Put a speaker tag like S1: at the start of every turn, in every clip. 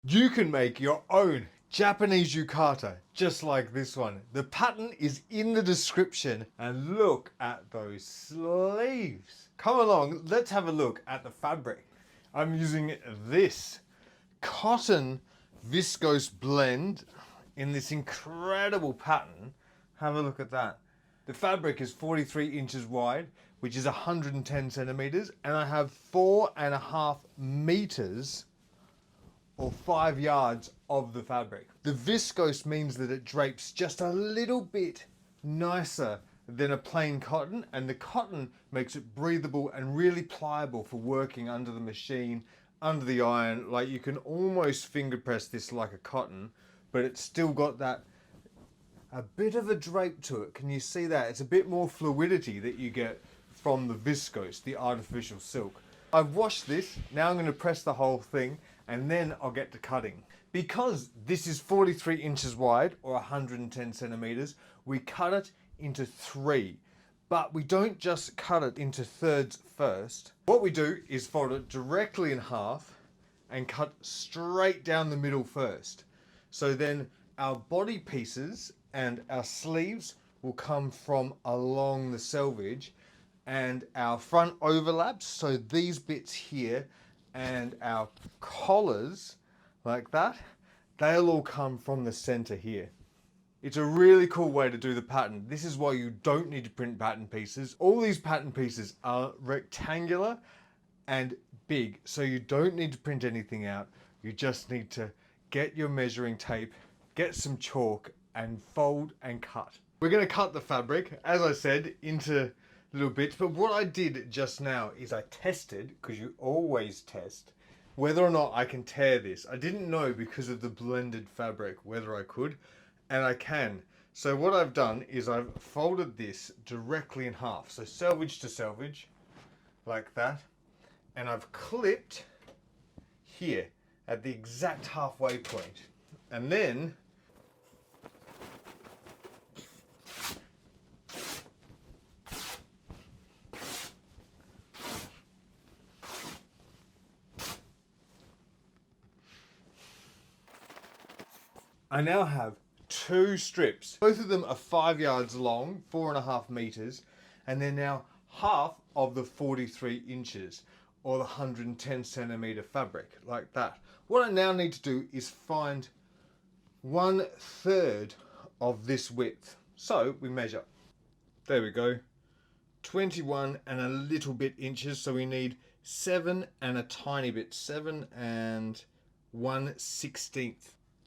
S1: You can make your own Japanese yukata, just like this one. The pattern is in the description, and look at those sleeves. Come along, let's have a look at the fabric. I'm using this cotton viscose blend in this incredible pattern. Have a look at that. The fabric is 43 inches wide, which is 110 centimeters, and I have 4.5 meters or 5 yards of the fabric. The viscose means that it drapes just a little bit nicer than a plain cotton, and the cotton makes it breathable and really pliable for working under the machine, under the iron. Like, you can almost finger press this like a cotton, but it's still got that a bit of a drape to it. Can you see that? It's a bit more fluidity that you get from the viscose, the artificial silk. I've washed this. Now I'm going to press the whole thing, and then I'll get to cutting. Because this is 43 inches wide or 110 centimeters, we cut it into 3. But we don't just cut it into thirds first. What we do is fold it directly in half and cut straight down the middle first. So then our body pieces and our sleeves will come from along the selvage, and our front overlaps, so these bits here, and our collars, like that, they'll all come from the center here. It's a really cool way to do the pattern. This is why you don't need to print pattern pieces. All these pattern pieces are rectangular and big, so you don't need to print anything out. You just need to get your measuring tape, get some chalk, and fold and cut. We're going to cut the fabric, as I said, into little bits, but what I did just now is I tested, because you always test, whether or not I can tear this. I didn't know, because of the blended fabric, whether I could, and I can. So what I've done is I've folded this directly in half, so selvage to selvage, like that, and I've clipped here at the exact halfway point, and then I now have 2 strips. Both of them are 5 yards long, 4.5 meters, and they're now half of the 43 inches or the 110 centimeter fabric, like that. What I now need to do is find 1/3 of this width. So we measure. There we go. 21 and a little bit inches, so we need 7 and a tiny bit. 7 and 1/16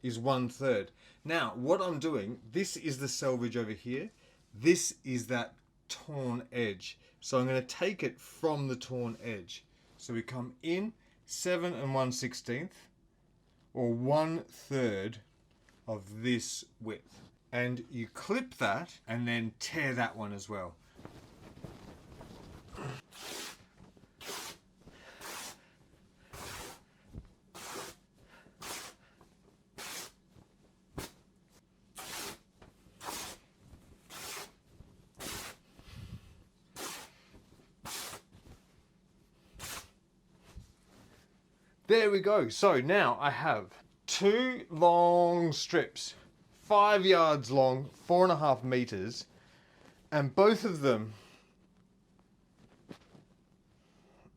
S1: is 1/3. Now, what I'm doing, this is the selvage over here. This is that torn edge. So I'm going to take it from the torn edge. So we come in 7 and 1/16, or 1/3 of this width. And you clip that and then tear that one as well. There we go. So now I have 2 long strips, 5 yards long, 4.5 meters, and both of them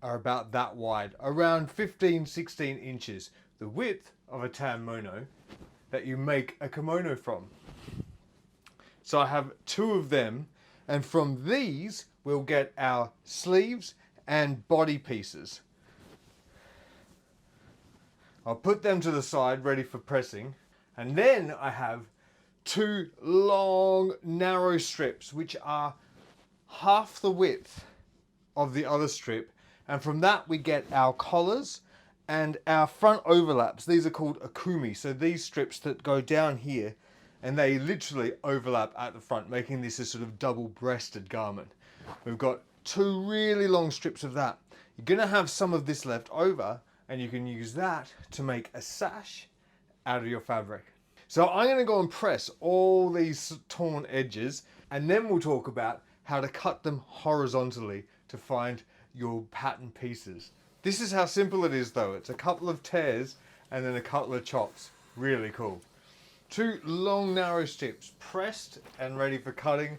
S1: are about that wide, around 15-16 inches, the width of a Tanmono that you make a kimono from. So I have 2 of them, and from these we'll get our sleeves and body pieces. I'll put them to the side, ready for pressing. And then I have 2 long, narrow strips, which are half the width of the other strip. And from that, we get our collars and our front overlaps. These are called akumi. So these strips that go down here, and they literally overlap at the front, making this a sort of double-breasted garment. We've got 2 really long strips of that. You're going to have some of this left over, and you can use that to make a sash out of your fabric. So I'm going to go and press all these torn edges, and then we'll talk about how to cut them horizontally to find your pattern pieces. This is how simple it is though. It's a couple of tears and then a couple of chops. Really cool. 2 long narrow strips pressed and ready for cutting,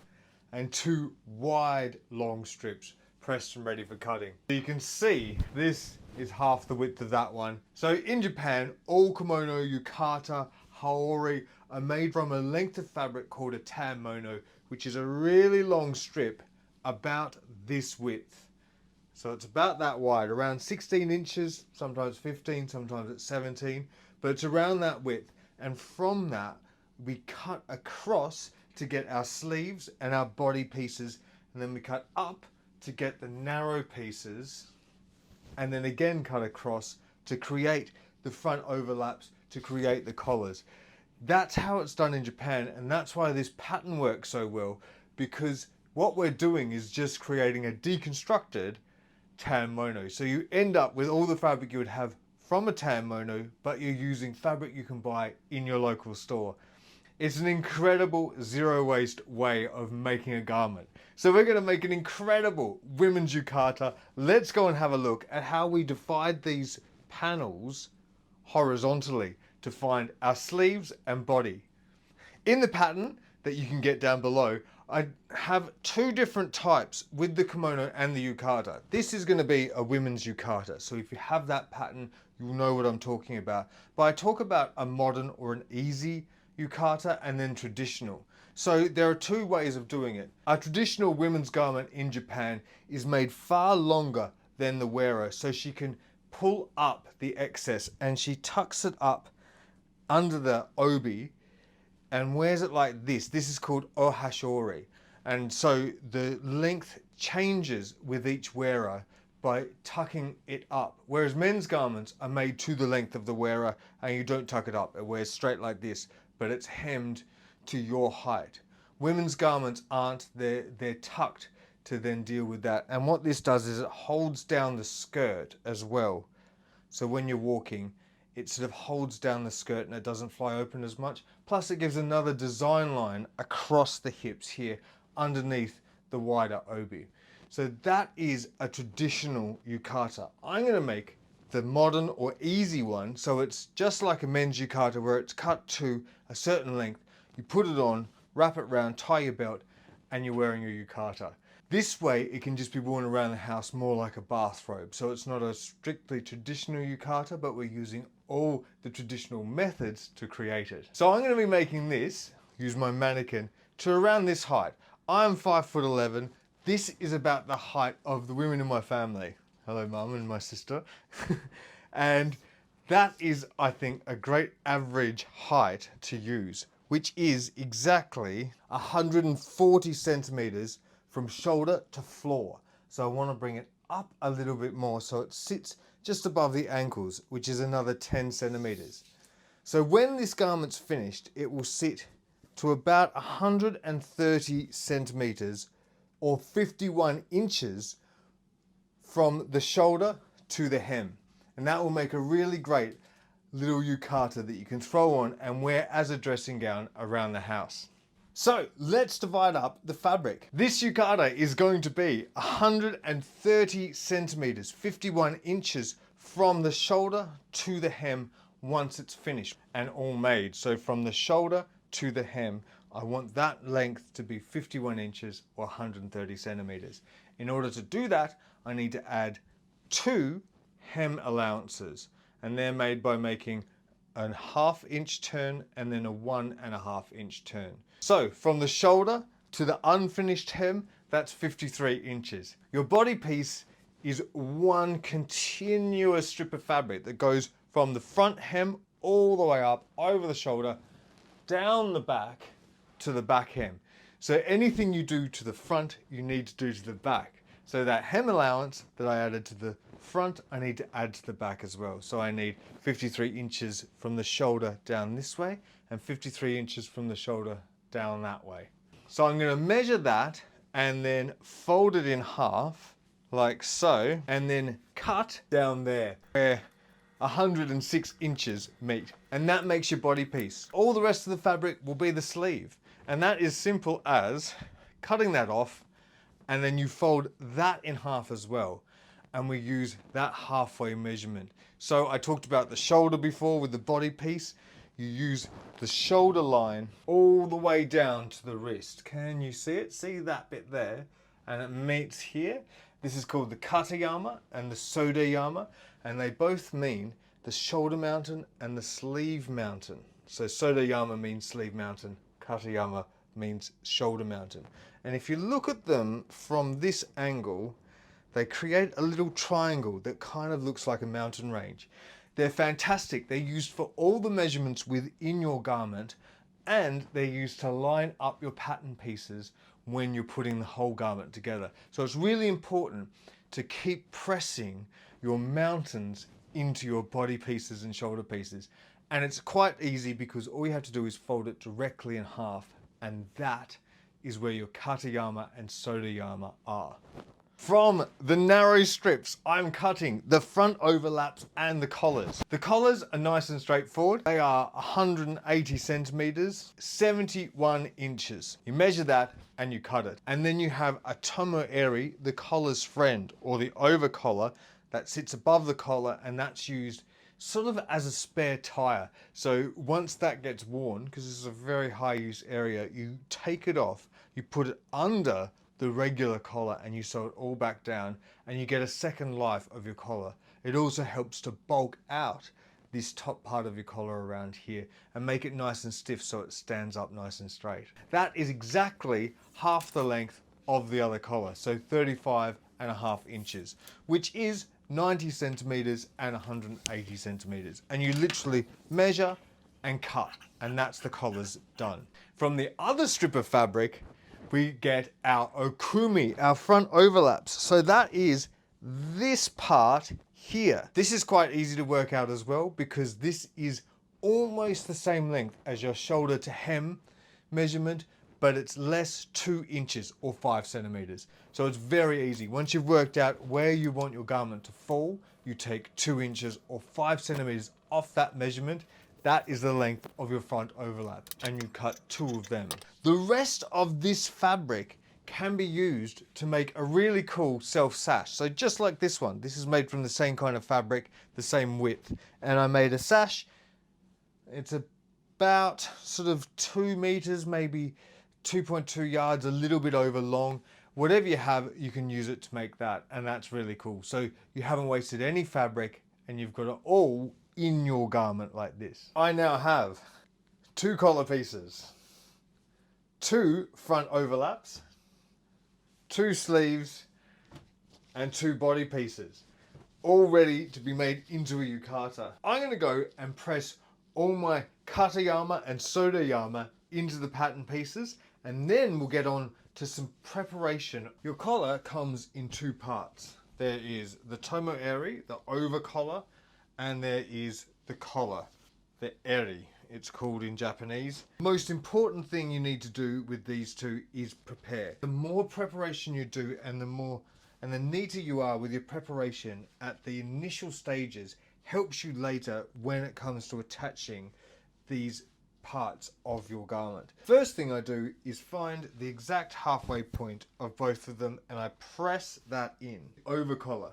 S1: and 2 wide long strips pressed and ready for cutting. So you can see this is half the width of that one. So in Japan, all kimono, yukata, haori are made from a length of fabric called a tanmono, which is a really long strip about this width. So it's about that wide, around 16 inches, sometimes 15, sometimes it's 17, but it's around that width. And from that, we cut across to get our sleeves and our body pieces, and then we cut up to get the narrow pieces, and then again cut across to create the front overlaps, to create the collars. That's how it's done in Japan, and that's why this pattern works so well, because what we're doing is just creating a deconstructed tanmono. So you end up with all the fabric you would have from a tanmono, but you're using fabric you can buy in your local store. It's an incredible zero waste way of making a garment. So we're going to make an incredible women's yukata. Let's go and have a look at how we divide these panels horizontally to find our sleeves and body. In the pattern that you can get down below, I have 2 different types with the kimono and the yukata. This is going to be a women's yukata, so if you have that pattern, you'll know what I'm talking about. But I talk about a modern or an easy yukata and then traditional. So there are 2 ways of doing it. A traditional women's garment in Japan is made far longer than the wearer, so she can pull up the excess and she tucks it up under the obi and wears it like this. This is called ohashori. And so the length changes with each wearer by tucking it up. Whereas men's garments are made to the length of the wearer and you don't tuck it up. It wears straight like this, but it's hemmed to your height. Women's garments aren't, they're tucked to then deal with that. And what this does is it holds down the skirt as well. So when you're walking, it sort of holds down the skirt and it doesn't fly open as much. Plus it gives another design line across the hips here underneath the wider obi. So that is a traditional yukata. I'm going to make the modern or easy one, so it's just like a men's yukata where it's cut to a certain length. You put it on, wrap it around, tie your belt, and you're wearing your yukata. This way it can just be worn around the house more like a bathrobe. So it's not a strictly traditional yukata, but we're using all the traditional methods to create it. So I'm going to be making this, use my mannequin, to around this height. I'm 5'11". This is about the height of the women in my family. Hello, Mum and my sister. And that is, I think, a great average height to use, which is exactly 140 centimeters from shoulder to floor. So I want to bring it up a little bit more so it sits just above the ankles, which is another 10 centimeters. So when this garment's finished, it will sit to about 130 centimeters or 51 inches from the shoulder to the hem. And that will make a really great little yukata that you can throw on and wear as a dressing gown around the house. So let's divide up the fabric. This yukata is going to be 130 centimeters, 51 inches from the shoulder to the hem once it's finished and all made. So from the shoulder to the hem, I want that length to be 51 inches or 130 centimeters. In order to do that, I need to add 2 hem allowances, and they're made by making a 1/2 inch turn and then a 1.5 inch turn. So from the shoulder to the unfinished hem, that's 53 inches. Your body piece is one continuous strip of fabric that goes from the front hem all the way up over the shoulder, down the back to the back hem. So anything you do to the front, you need to do to the back. So that hem allowance that I added to the front, I need to add to the back as well. So I need 53 inches from the shoulder down this way and 53 inches from the shoulder down that way. So I'm going to measure that and then fold it in half like so, and then cut down there where 106 inches meet, and that makes your body piece. All the rest of the fabric will be the sleeve, and that is simple as cutting that off, and then you fold that in half as well. and we use that halfway measurement. So I talked about the shoulder before with the body piece. You use the shoulder line all the way down to the wrist. Can you see it? See that bit there? And it meets here. This is called the Kata Yama and the Sode Yama, and they both mean the shoulder mountain and the sleeve mountain. So Sode Yama means sleeve mountain, Kata Yama means shoulder mountain. And if you look at them from this angle, they create a little triangle that kind of looks like a mountain range. They're fantastic. They're used for all the measurements within your garment, and they're used to line up your pattern pieces when you're putting the whole garment together. So it's really important to keep pressing your mountains into your body pieces and shoulder pieces. And it's quite easy because all you have to do is fold it directly in half, and that is where your Kata Yama and Sode Yama are. From the narrow strips, I'm cutting the front overlaps and the collars. The collars are nice and straightforward. They are 180 centimeters, 71 inches. You measure that and you cut it. And then you have a tomo airy, the collar's friend, or the over collar that sits above the collar, and that's used sort of as a spare tire. So once that gets worn, because this is a very high use area, you take it off, you put it under the regular collar and you sew it all back down, and you get a second life of your collar. It also helps to bulk out this top part of your collar around here and make it nice and stiff so it stands up nice and straight. That is exactly half the length of the other collar, so 35.5 inches, which is 90 centimeters and 180 centimeters. And you literally measure and cut, and that's the collar's done. From the other strip of fabric, we get our okumi, our front overlaps. So that is this part here. This is quite easy to work out as well, because this is almost the same length as your shoulder to hem measurement, but it's less 2 inches or 5 centimeters. So it's very easy. Once you've worked out where you want your garment to fall, you take 2 inches or 5 centimeters off that measurement. That is the length of your front overlap, and you cut 2 of them. The rest of this fabric can be used to make a really cool self sash. So just like this one, this is made from the same kind of fabric, the same width. And I made a sash. It's about sort of 2 meters, maybe 2.2 yards, a little bit over long. Whatever you have, you can use it to make that, and that's really cool. So you haven't wasted any fabric, and you've got it all in your garment like this. I now have 2 collar pieces, 2 front overlaps, 2 sleeves, and 2 body pieces, all ready to be made into a yukata. I'm going to go and press all my Kata Yama and Sode Yama into the pattern pieces, and then we'll get on to some preparation. Your collar comes in 2 parts. There is the tomo airy, the over collar, and there is the collar, the airy, it's called in Japanese. The most important thing you need to do with these 2 is prepare. The more preparation you do, and the neater you are with your preparation at the initial stages, helps you later when it comes to attaching these parts of your garment. First thing I do is find the exact halfway point of both of them, and I press that in. Over collar.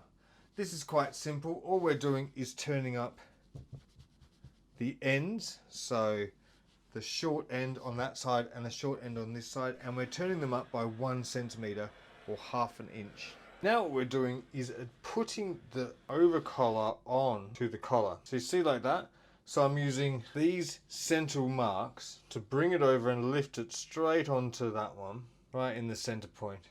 S1: This is quite simple. All we're doing is turning up the ends, so the short end on that side and the short end on this side, and we're turning them up by 1 centimeter or ½ an inch. Now what we're doing is putting the over collar on to the collar. So you see like that? So I'm using these central marks to bring it over and lift it straight onto that one, right in the center point.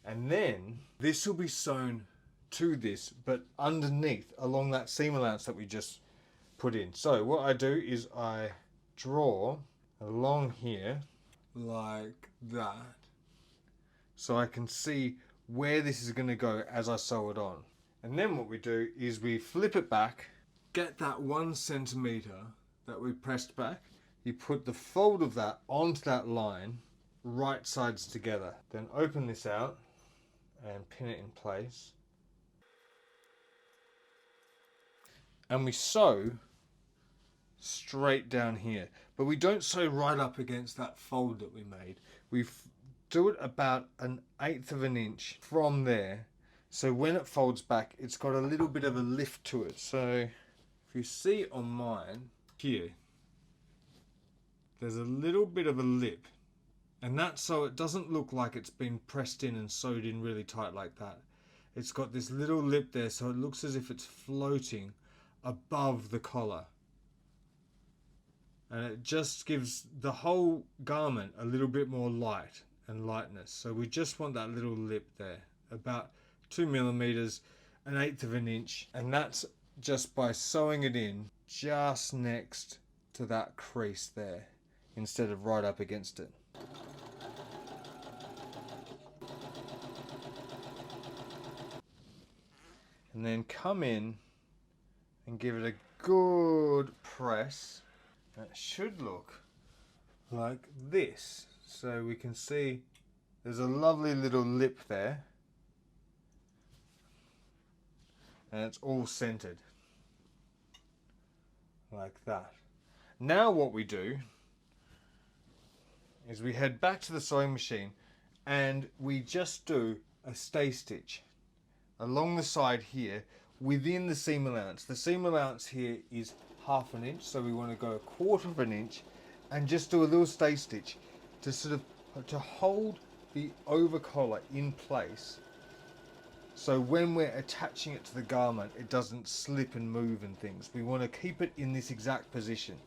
S1: And then this will be sewn to this, but underneath, along that seam allowance that we just put in. So what I do is I draw along here like that, so I can see where this is going to go as I sew it on. And then what we do is we flip it back, get that 1 centimeter that we pressed back, you put the fold of that onto that line, right sides together. Then open this out and pin it in place. And we sew straight down here, but we don't sew right up against that fold that we made. We do it about 1/8 of an inch from there, So when it folds back, it's got a little bit of a lift to it. So if you see on mine here, there's a little bit of a lip. And that's so it doesn't look like it's been pressed in and sewed in really tight like that. It's got this little lip there, so it looks as if it's floating above the collar. And it just gives the whole garment a little bit more light and lightness. So we just want that little lip there, about 2 millimeters, 1/8 of an inch. And that's just by sewing it in just next to that crease there, instead of right up against it. And then come in and give it a good press. That should look like this. So we can see there's a lovely little lip there. And it's all centered. Like that. Now what we do is we head back to the sewing machine and we just do a stay stitch along the side here within the seam allowance. The seam allowance here is 1/2 an inch, so we want to go 1/4 of an inch and just do a little stay stitch to sort of to hold the over collar in place, so when we're attaching it to the garment it doesn't slip and move and things. We want to keep it in this exact position.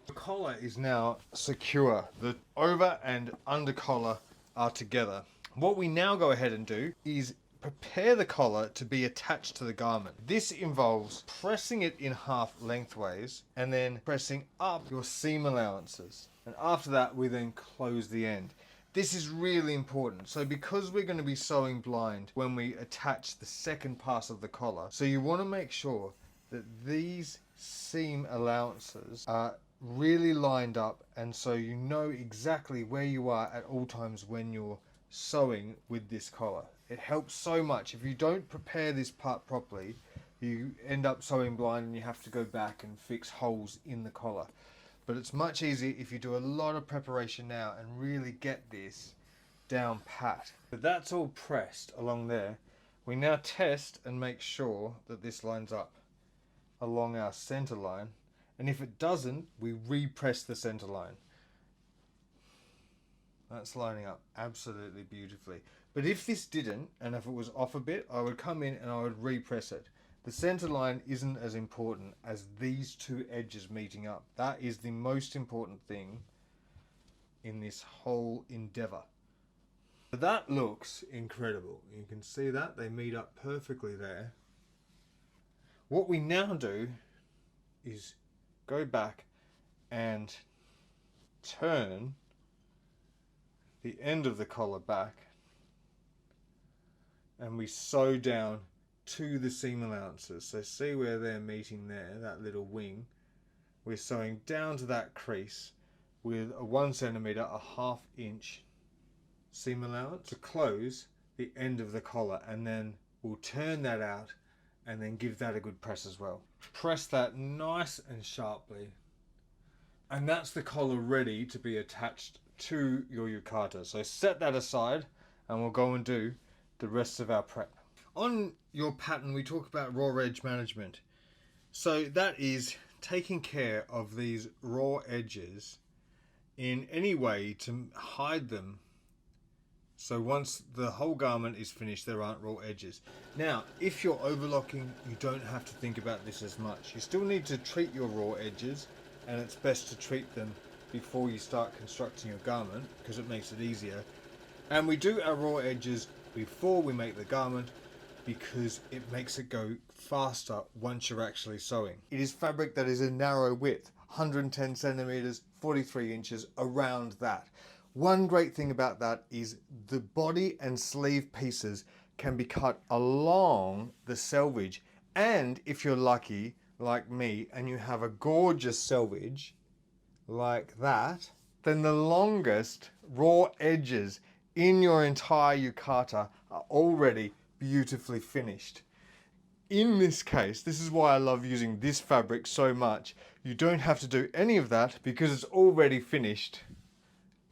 S1: The collar is now secure. The over and under collar are together. What we now go ahead and do is prepare the collar to be attached to the garment. This involves pressing it in half lengthways and then pressing up your seam allowances. And after that, we then close the end. This is really important. So because we're going to be sewing blind when we attach the second pass of the collar, so you want to make sure that these seam allowances are really lined up, and so you know exactly where you are at all times when you're sewing with this collar. It helps so much. If you don't prepare this part properly, you end up sewing blind and you have to go back and fix holes in the collar. But it's much easier if you do a lot of preparation now and really get this down pat. But that's all pressed along there. We now test and make sure that this lines up along our center line. And if it doesn't, we repress the center line. That's lining up absolutely beautifully. But if this didn't, and if it was off a bit, I would come in and I would repress it. The center line isn't as important as these two edges meeting up. That is the most important thing in this whole endeavor. That looks incredible. You can see that they meet up perfectly there. What we now do is go back and turn the end of the collar back, and we sew down to the seam allowances. So see where they're meeting there, that little wing. We're sewing down to that crease with a 1 centimeter, a 1/2 inch seam allowance to close the end of the collar, and then we'll turn that out and then give that a good press as well. Press that nice and sharply, and that's the collar ready to be attached to your yukata. So set that aside and we'll go and do the rest of our prep. On your pattern we talk about raw edge management. So that is taking care of these raw edges in any way to hide them, so once the whole garment is finished there aren't raw edges. Now if you're overlocking, you don't have to think about this as much. You still need to treat your raw edges, and it's best to treat them before you start constructing your garment because it makes it easier. And we do our raw edges before we make the garment because it makes it go faster once you're actually sewing. It is fabric that is a narrow width, 110 centimeters, 43 inches, around that. One great thing about that is the body and sleeve pieces can be cut along the selvage, and if you're lucky like me and you have a gorgeous selvage like that, then the longest raw edges in your entire yukata are already beautifully finished. In this case, this is why I love using this fabric so much. You don't have to do any of that because it's already finished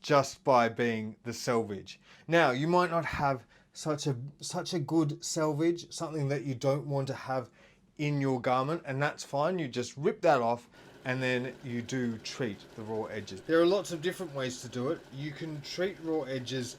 S1: just by being the selvage. Now, you might not have such a good selvage, something that you don't want to have in your garment, and that's fine. You just rip that off and then you do treat the raw edges. There are lots of different ways to do it. You can treat raw edges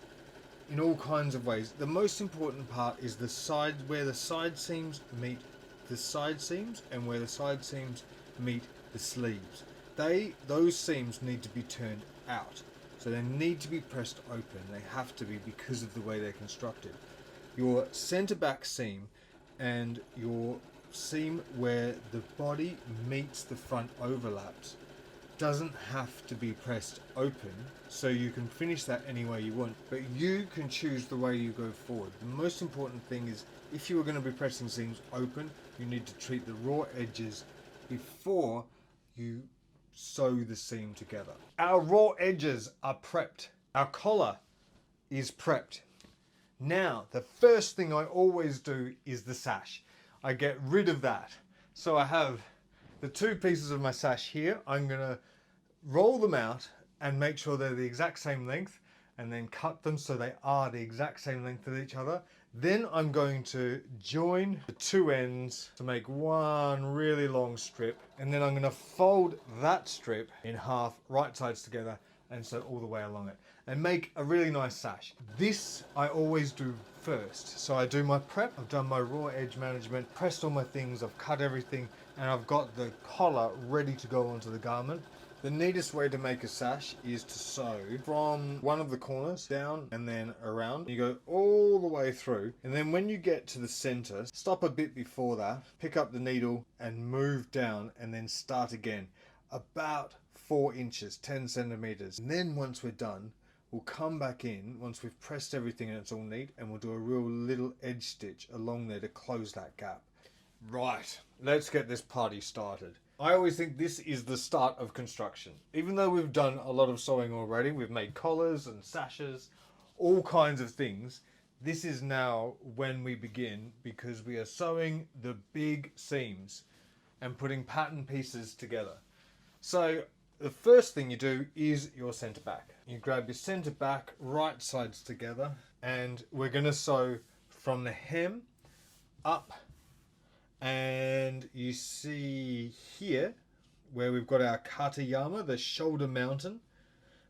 S1: in all kinds of ways. The most important part is the sides, where the side seams meet the side seams and where the side seams meet the sleeves. Those seams need to be turned out. So they need to be pressed open. They have to be because of the way they're constructed. Your center back seam and your seam where the body meets the front overlaps doesn't have to be pressed open, so you can finish that any way you want, but you can choose the way you go forward. The most important thing is, if you are going to be pressing seams open, you need to treat the raw edges before you sew the seam together. Our raw edges are prepped. Our collar is prepped. Now, the first thing I always do is the sash. I get rid of that. So I have the two pieces of my sash here. I'm going to roll them out and make sure they're the exact same length, and then cut them so they are the exact same length with each other. Then I'm going to join the two ends to make one really long strip, and then I'm going to fold that strip in half, right sides together, and sew all the way along it, and make a really nice sash. This I always do first. So I do my prep, I've done my raw edge management, pressed all my things, I've cut everything, and I've got the collar ready to go onto the garment. The neatest way to make a sash is to sew from one of the corners down and then around. You go all the way through, and then when you get to the center, stop a bit before that, pick up the needle and move down, and then start again about 4 inches, 10 centimeters. And then once we're done, we'll come back in once we've pressed everything and it's all neat, and we'll do a real little edge stitch along there to close that gap. Right, let's get this party started. I always think this is the start of construction. Even though we've done a lot of sewing already, we've made collars and sashes, all kinds of things, this is now when we begin, because we are sewing the big seams and putting pattern pieces together. So the first thing you do is your center back. You grab your center back, right sides together, and we're going to sew from the hem up. And you see here where we've got our Kata Yama, the shoulder mountain,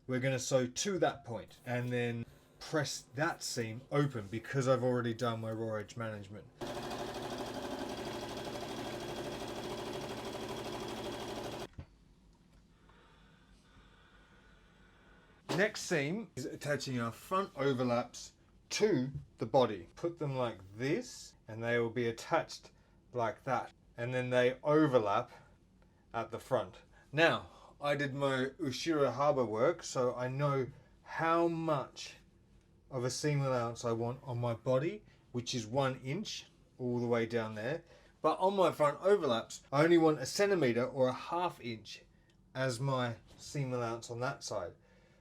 S1: we're going to sew to that point and then press that seam open because I've already done my raw edge management. Next seam is attaching our front overlaps to the body. Put them like this and they will be attached like that, and then they overlap at the front. Now, I did my Ushiro Haba work, so I know how much of a seam allowance I want on my body, which is 1 inch all the way down there. But on my front overlaps, I only want 1 centimeter or 1/2 inch as my seam allowance on that side.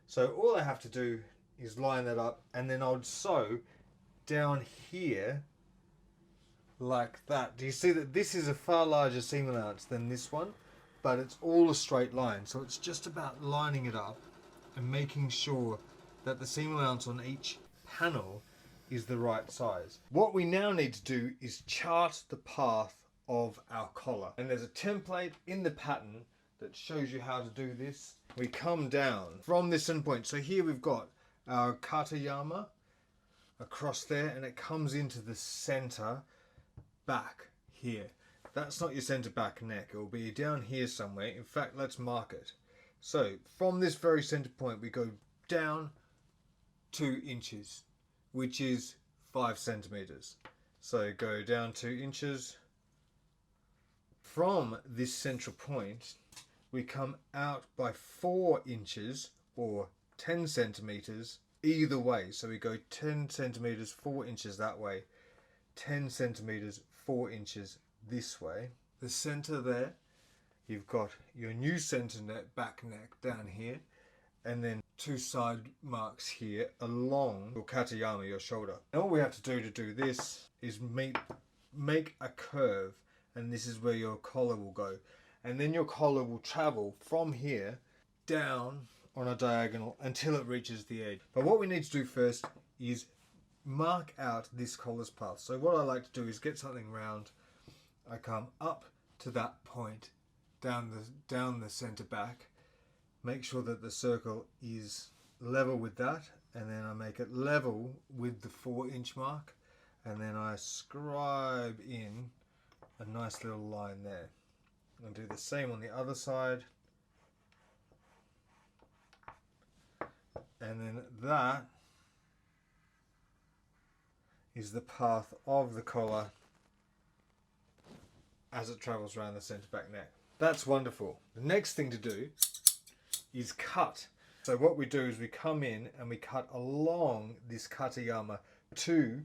S1: So all I have to do is line that up, and then I would sew down here like that. Do you see that this is a far larger seam allowance than this one, but it's all a straight line. So it's just about lining it up and making sure that the seam allowance on each panel is the right size. What we now need to do is chart the path of our collar. And there's a template in the pattern that shows you how to do this. We come down from this endpoint. So here we've got our Kata Yama across there, and it comes into the center back here. That's not your center back neck, it will be down here somewhere. In fact, let's mark it. So from this very center point we go down 2 inches, which is 5 centimeters. So go down 2 inches. From this central point we come out by 4 inches or 10 centimeters either way. So we go 10 centimeters 4 inches that way, 10 centimeters 4 inches this way. The center there, you've got your new center back neck down here, and then 2 side marks here along your katayama, your shoulder. And all we have to do this is make a curve, and this is where your collar will go. And then your collar will travel from here down on a diagonal until it reaches the edge. But what we need to do first is mark out this collar's path. So what I like to do is get something round. I come up to that point, down the center back, make sure that the circle is level with that, and then I make it level with the 4-inch mark, and then I scribe in a nice little line there. I'll do the same on the other side, and then that is the path of the collar as it travels around the centre back neck. That's wonderful. The next thing to do is cut. So what we do is we come in and we cut along this Kata Yama to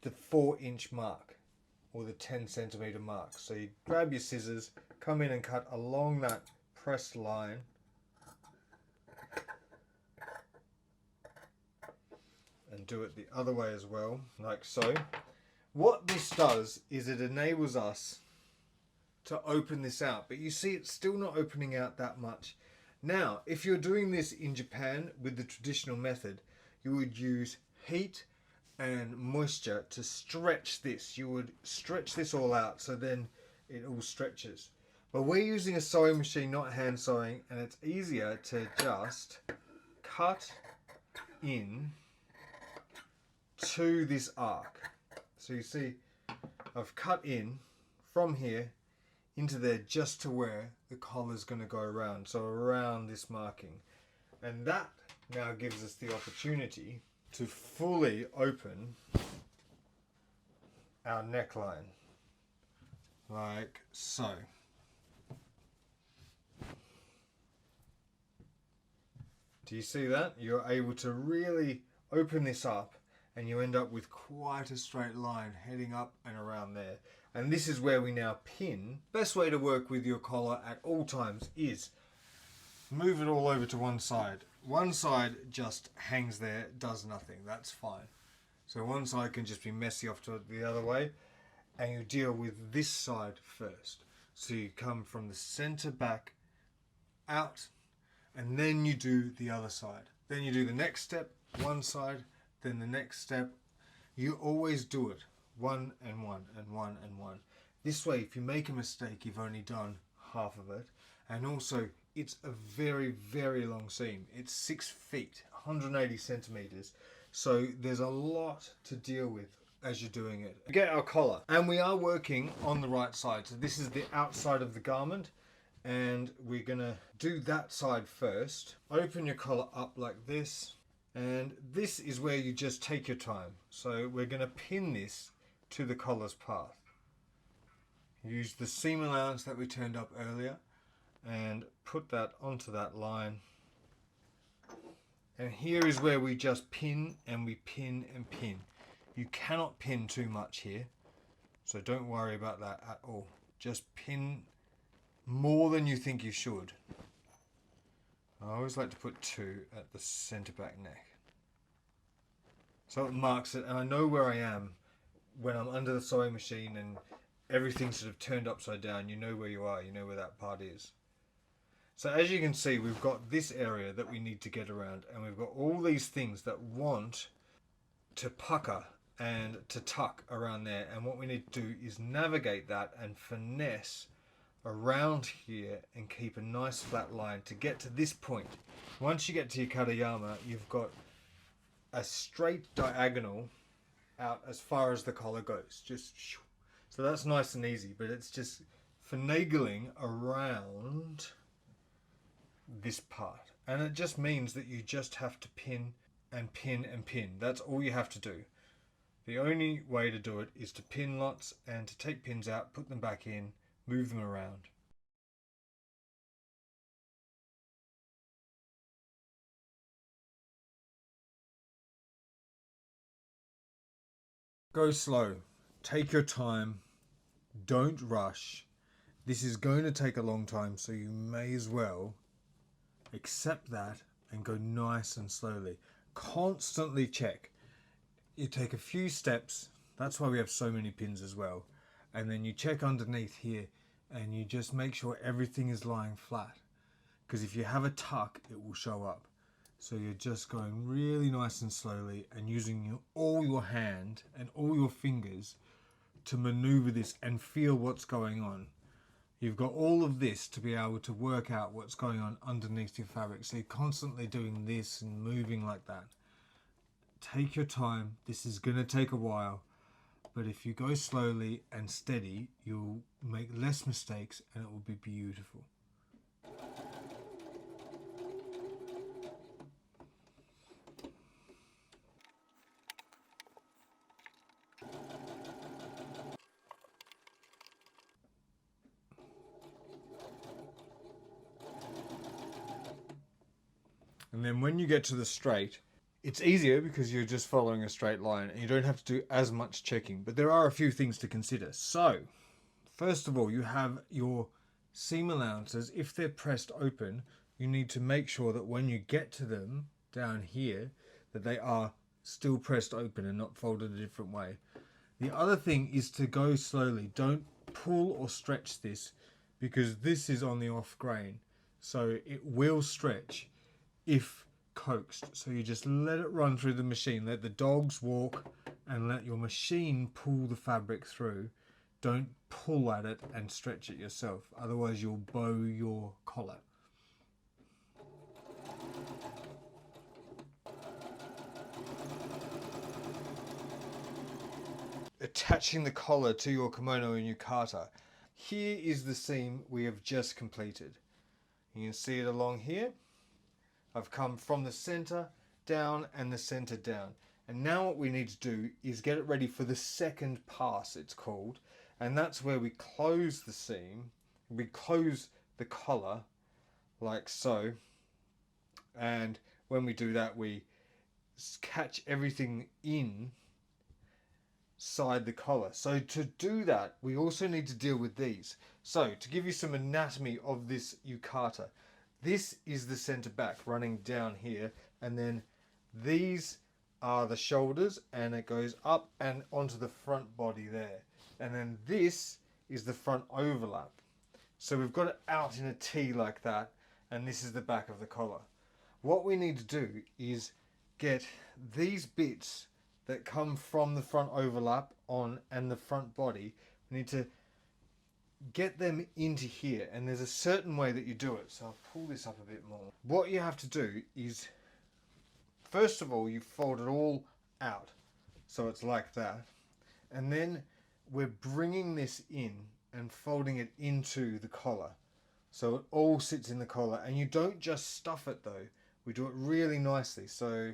S1: the 4-inch mark or the 10 centimeter mark. So you grab your scissors, come in and cut along that pressed line. And do it the other way as well, like so. What this does is it enables us to open this out, but you see it's still not opening out that much. Now, if you're doing this in Japan with the traditional method, you would use heat and moisture to stretch this. You would stretch this all out so then it all stretches. But we're using a sewing machine, not hand sewing, and it's easier to just cut in to this arc. So you see I've cut in from here into there just to where the collar is going to go around, so around this marking, and that now gives us the opportunity to fully open our neckline like so. Do you see that? You're able to really open this up and you end up with quite a straight line heading up and around there. And this is where we now pin. Best way to work with your collar at all times is move it all over to one side. One side just hangs there, does nothing, that's fine. So one side can just be messy off to the other way, and you deal with this side first. So you come from the center back out, and then you do the other side. Then you do the next step, one side, then the next step. You always do it one and one and one and one. This way, if you make a mistake, you've only done half of it. And also, it's a very, very long seam. It's 6 feet, 180 centimeters. So there's a lot to deal with as you're doing it. We get our collar, and we are working on the right side. So this is the outside of the garment, and we're gonna do that side first. Open your collar up like this, and this is where you just take your time. So we're gonna pin this to the collar's path. Use the seam allowance that we turned up earlier and put that onto that line. And here is where we just pin and we pin and pin. You cannot pin too much here, so don't worry about that at all. Just pin more than you think you should. I always like to put 2 at the center back neck, so it marks it, and I know where I am when I'm under the sewing machine and everything's sort of turned upside down. You know where you are, you know where that part is. So as you can see, we've got this area that we need to get around, and we've got all these things that want to pucker and to tuck around there, and what we need to do is navigate that and finesse around here and keep a nice flat line to get to this point. Once you get to your Katayama, you've got a straight diagonal out as far as the collar goes. Just so that's nice and easy, but it's just finagling around this part, and it just means that you just have to pin and pin and pin. That's all you have to do. The only way to do it is to pin lots and to take pins out, put them back in, move them around. Go slow, take your time, don't rush. This is going to take a long time, so you may as well accept that and go nice and slowly. Constantly check. You take a few steps, that's why we have so many pins as well, and then you check underneath here and you just make sure everything is lying flat, because if you have a tuck it will show up. So you're just going really nice and slowly and using all your hand and all your fingers to maneuver this and feel what's going on. You've got all of this to be able to work out what's going on underneath your fabric. So you're constantly doing this and moving like that. Take your time. This is going to take a while. But if you go slowly and steady, you'll make less mistakes and it will be beautiful. And then when you get to the straight, it's easier because you're just following a straight line and you don't have to do as much checking. But there are a few things to consider. So, first of all, you have your seam allowances. If they're pressed open, you need to make sure that when you get to them down here, that they are still pressed open and not folded a different way. The other thing is to go slowly. Don't pull or stretch this because this is on the off grain. So it will stretch if coaxed. So you just let it run through the machine. Let the dogs walk and let your machine pull the fabric through. Don't pull at it and stretch it yourself. Otherwise you'll bow your collar. Attaching the collar to your kimono and yukata. Here is the seam we have just completed. You can see it along here. I've come from the center down and the center down. And now what we need to do is get it ready for the second pass, it's called. And that's where we close the seam. We close the collar like so. And when we do that, we catch everything inside the collar. So to do that, we also need to deal with these. So to give you some anatomy of this yukata, this is the center back running down here, and then these are the shoulders, and it goes up and onto the front body there. And then this is the front overlap. So we've got it out in a T like that, and this is the back of the collar. What we need to do is get these bits that come from the front overlap on and the front body. We need to get them into here, and there's a certain way that you do it. So I'll pull this up a bit more. What you have to do is, first of all, you fold it all out so it's like that, and then we're bringing this in and folding it into the collar so it all sits in the collar. And you don't just stuff it though, we do it really nicely. So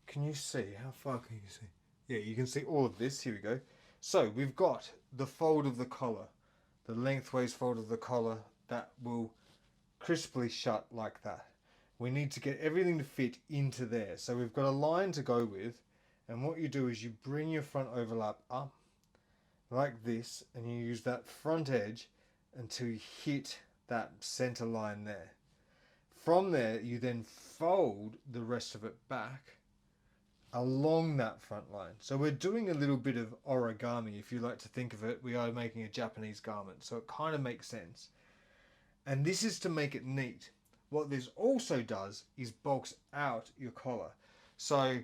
S1: can you see, how far can you see? Yeah, you can see all of this. Here we go. So we've got the fold of the collar, the lengthways fold of the collar that will crisply shut like that. We need to get everything to fit into there. So we've got a line to go with, and what you do is you bring your front overlap up like this, and you use that front edge until you hit that center line there. From there, you then fold the rest of it back along that front line. So we're doing a little bit of origami, if you like to think of it. We are making a Japanese garment, so it kind of makes sense. And this is to make it neat. What this also does is bulks out your collar. So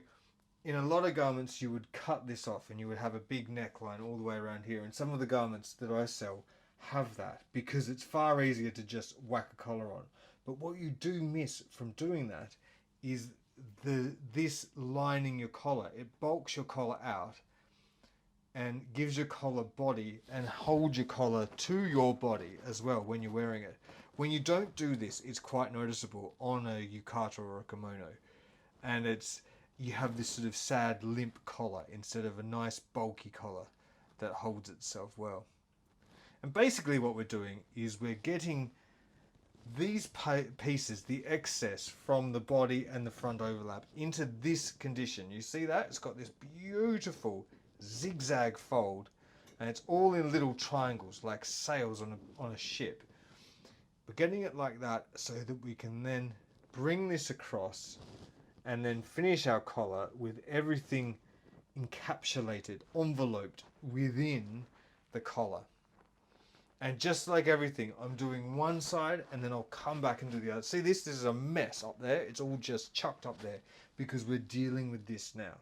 S1: in a lot of garments you would cut this off and you would have a big neckline all the way around here, and some of the garments that I sell have that because it's far easier to just whack a collar on. But what you do miss from doing that is this lining your collar. It bulks your collar out and gives your collar body and holds your collar to your body as well when you're wearing it. When you don't do this, it's quite noticeable on a yukata or a kimono, and you have this sort of sad limp collar instead of a nice bulky collar that holds itself well. And basically what we're doing is we're getting these pieces, the excess from the body and the front overlap, into this condition. You see that? It's got this beautiful zigzag fold, and it's all in little triangles like sails on a ship. We're getting it like that so that we can then bring this across and then finish our collar with everything encapsulated, enveloped within the collar. And just like everything, I'm doing one side and then I'll come back and do the other. See, this is a mess up there. It's all just chucked up there because we're dealing with this now.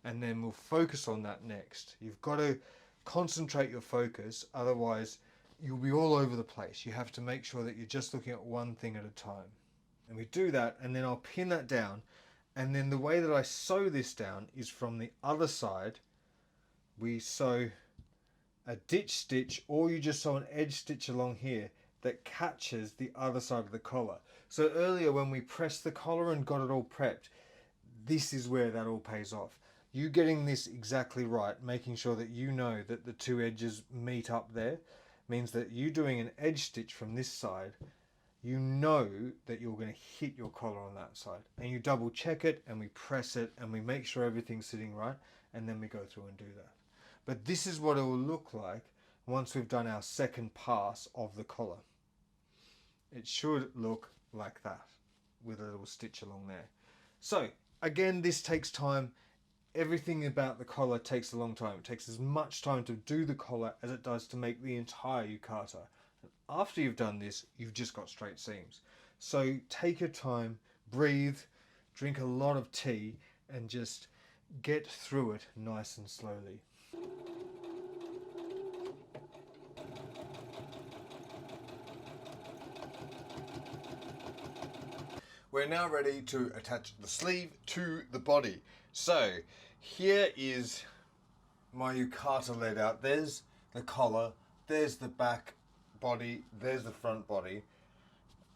S1: And then we'll focus on that next. You've got to concentrate your focus, otherwise you'll be all over the place. You have to make sure that you're just looking at one thing at a time. And we do that, and then I'll pin that down. And then the way that I sew this down is from the other side. We sew a ditch stitch, or you just sew an edge stitch along here that catches the other side of the collar. So earlier when we pressed the collar and got it all prepped, this is where that all pays off. You getting this exactly right, making sure that you know that the two edges meet up there, means that you doing an edge stitch from this side, you know that you're going to hit your collar on that side. And you double check it, and we press it, and we make sure everything's sitting right, and then we go through and do that. But this is what it will look like once we've done our second pass of the collar. It should look like that, with a little stitch along there. So again, this takes time. Everything about the collar takes a long time. It takes as much time to do the collar as it does to make the entire yukata. And after you've done this, you've just got straight seams. So take your time, breathe, drink a lot of tea, and just get through it nice and slowly. We're now ready to attach the sleeve to the body. So here is my yukata laid out. There's the collar, there's the back body, there's the front body,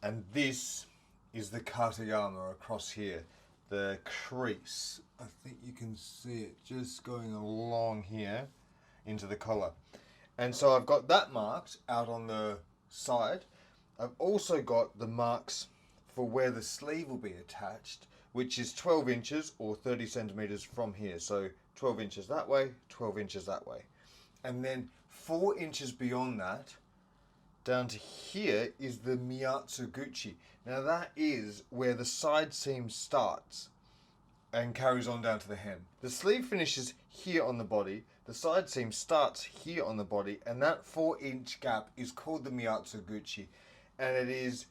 S1: and this is the Kata Yama across here. The crease, I think you can see it just going along here into the collar. And so I've got that marked out on the side. I've also got the marks for where the sleeve will be attached, which is 12 inches or 30 centimeters from here. So 12 inches that way, 12 inches that way. And then 4 inches beyond that, down to here, is the Miyatsu Guchi. Now that is where the side seam starts and carries on down to the hem. The sleeve finishes here on the body, the side seam starts here on the body, and that 4-inch gap is called the Miyatsu Guchi. And it is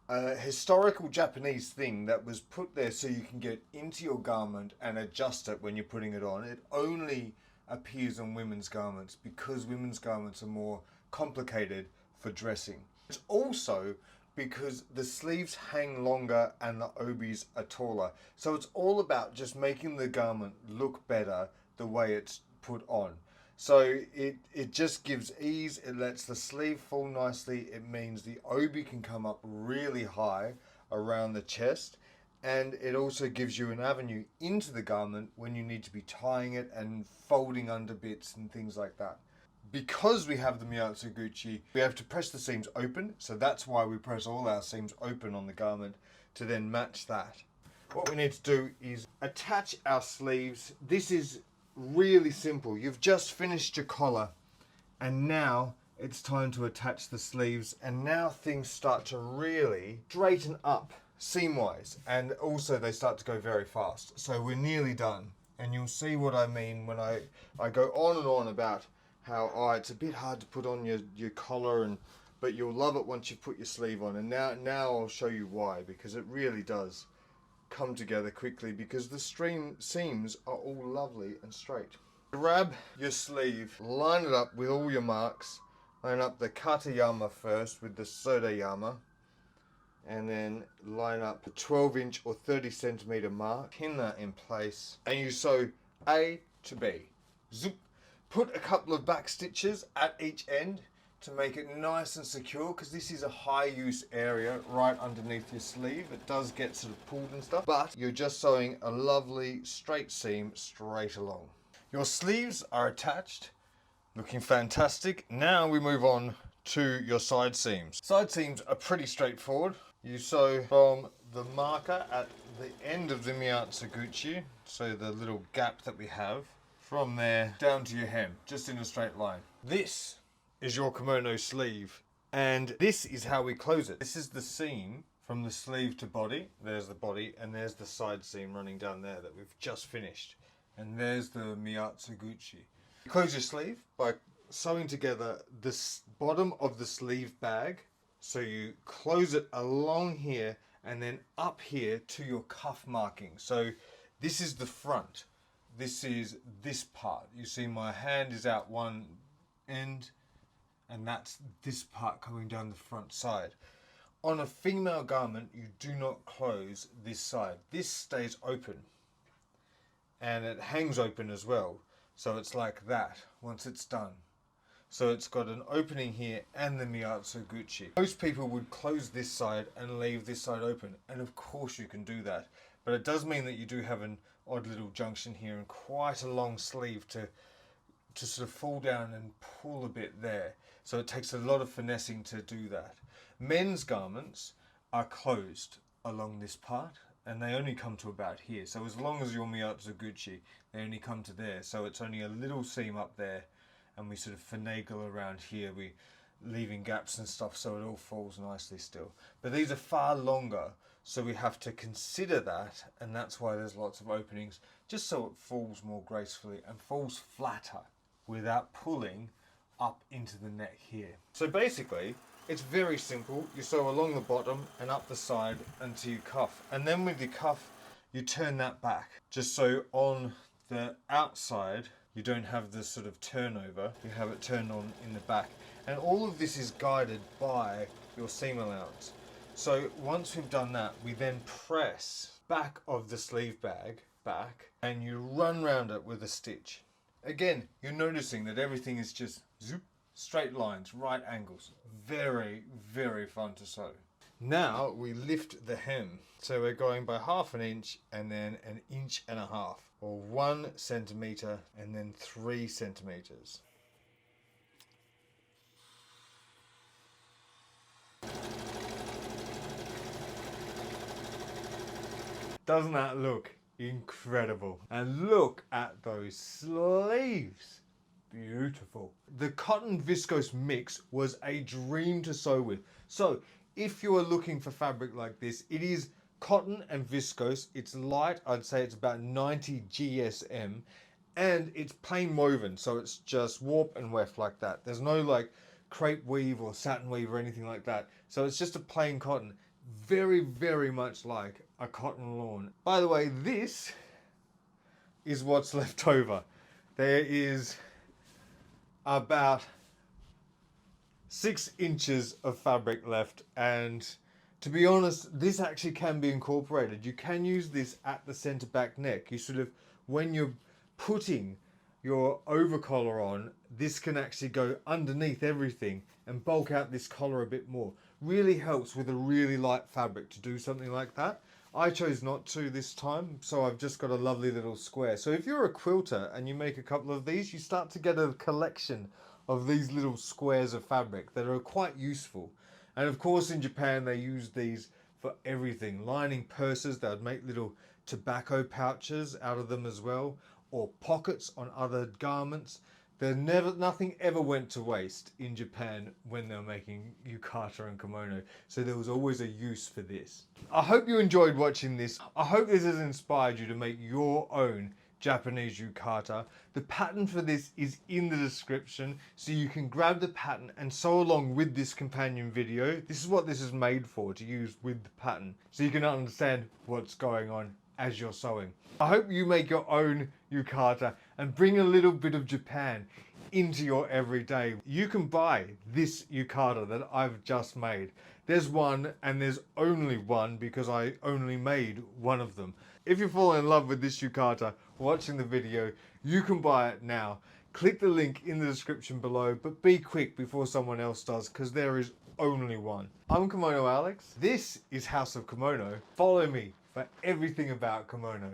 S1: a historical Japanese thing that was put there so you can get into your garment and adjust it when you're putting it on. It only appears on women's garments because women's garments are more complicated for dressing. It's also because the sleeves hang longer and the obies are taller. So it's all about just making the garment look better the way it's put on. So it just gives ease, it lets the sleeve fall nicely, it means the obi can come up really high around the chest, and it also gives you an avenue into the garment when you need to be tying it and folding under bits and things like that. Because we have the Miyatsu Guchi, we have to press the seams open, so that's why we press all our seams open on the garment to then match that. What we need to do is attach our sleeves. This is really simple. You've just finished your collar and now it's time to attach the sleeves, and now things start to really straighten up seam-wise, and also they start to go very fast. So we're nearly done, and you'll see what I mean when I go on and on about how it's a bit hard to put on your collar, but you'll love it once you put your sleeve on. And now I'll show you why, because it really does come together quickly because the seams are all lovely and straight. Grab your sleeve, line it up with all your marks, line up the Kata Yama first with the Sode Yama, and then line up the 12-inch or 30 centimeter mark, pin that in place, and you sew A to B. Zoop. Put a couple of back stitches at each end to make it nice and secure, because this is a high use area right underneath your sleeve. It does get sort of pulled and stuff, but you're just sewing a lovely straight seam straight along. Your sleeves are attached, looking fantastic. Now we move on to your side seams. Side seams are pretty straightforward. You sew from the marker at the end of the Miyatsu Guchi, so the little gap that we have, from there down to your hem, just in a straight line. This is your kimono sleeve, and this is how we close it. This is the seam from the sleeve to body. There's the body, and there's the side seam running down there that we've just finished. And there's the Miyatsu Guchi. You close your sleeve by sewing together this bottom of the sleeve bag. So you close it along here and then up here to your cuff marking. So this is the front. This is this part. You see my hand is out one end, and that's this part coming down the front side. On a female garment, you do not close this side. This stays open, and it hangs open as well. So it's like that once it's done. So it's got an opening here and the Miyatsu Guchi. Most people would close this side and leave this side open, and of course you can do that. But it does mean that you do have an odd little junction here and quite a long sleeve to sort of fall down and pull a bit there. So it takes a lot of finessing to do that. Men's garments are closed along this part, and they only come to about here. So as long as your Miyatsu Guchi, they only come to there. So it's only a little seam up there, and we sort of finagle around here. We leaving gaps and stuff so it all falls nicely still. But these are far longer, so we have to consider that, and that's why there's lots of openings, just so it falls more gracefully and falls flatter without pulling up into the neck here. So basically, it's very simple. You sew along the bottom and up the side until you cuff. And then with your cuff, you turn that back. Just so on the outside, you don't have this sort of turnover. You have it turned on in the back. And all of this is guided by your seam allowance. So once we've done that, we then press back of the sleeve bag back, and you run round it with a stitch. Again, you're noticing that everything is just zoop, straight lines, right angles. Very, very fun to sew. Now we lift the hem. So we're going by 1/2 inch and then 1.5 inches, or 1 centimeter and then 3 centimeters. Doesn't that look incredible? And look at those sleeves. Beautiful. The cotton viscose mix was a dream to sew with. So if you are looking for fabric like this, it is cotton and viscose. It's light. I'd say it's about 90 GSM, and it's plain woven. So it's just warp and weft like that. There's no like crepe weave or satin weave or anything like that. So it's just a plain cotton. Very, very much like a cotton lawn. By the way, this is what's left over. There is about 6 inches of fabric left, and to be honest, this actually can be incorporated. You can use this at the center back neck. You sort of, when you're putting your over collar on, this can actually go underneath everything and bulk out this collar a bit more. Really helps with a really light fabric to do something like that. I chose not to this time, so I've just got a lovely little square. So if you're a quilter and you make a couple of these, you start to get a collection of these little squares of fabric that are quite useful. And of course in Japan they use these for everything. Lining purses, they would make little tobacco pouches out of them as well, or pockets on other garments. Nothing ever went to waste in Japan when they were making yukata and kimono, so there was always a use for this. I hope you enjoyed watching this. I hope this has inspired you to make your own Japanese yukata. The pattern for this is in the description, so you can grab the pattern and sew along with this companion video. This is what this is made for, to use with the pattern, so you can understand what's going on as you're sewing. I hope you make your own yukata and bring a little bit of Japan into your everyday. You can buy this yukata that I've just made. There's one, and there's only one because I only made one of them. If you fall in love with this yukata watching the video, you can buy it now. Click the link in the description below, but be quick before someone else does, because there is only one. I'm Kimono Alex. This is House of Kimono. Follow me for everything about kimono.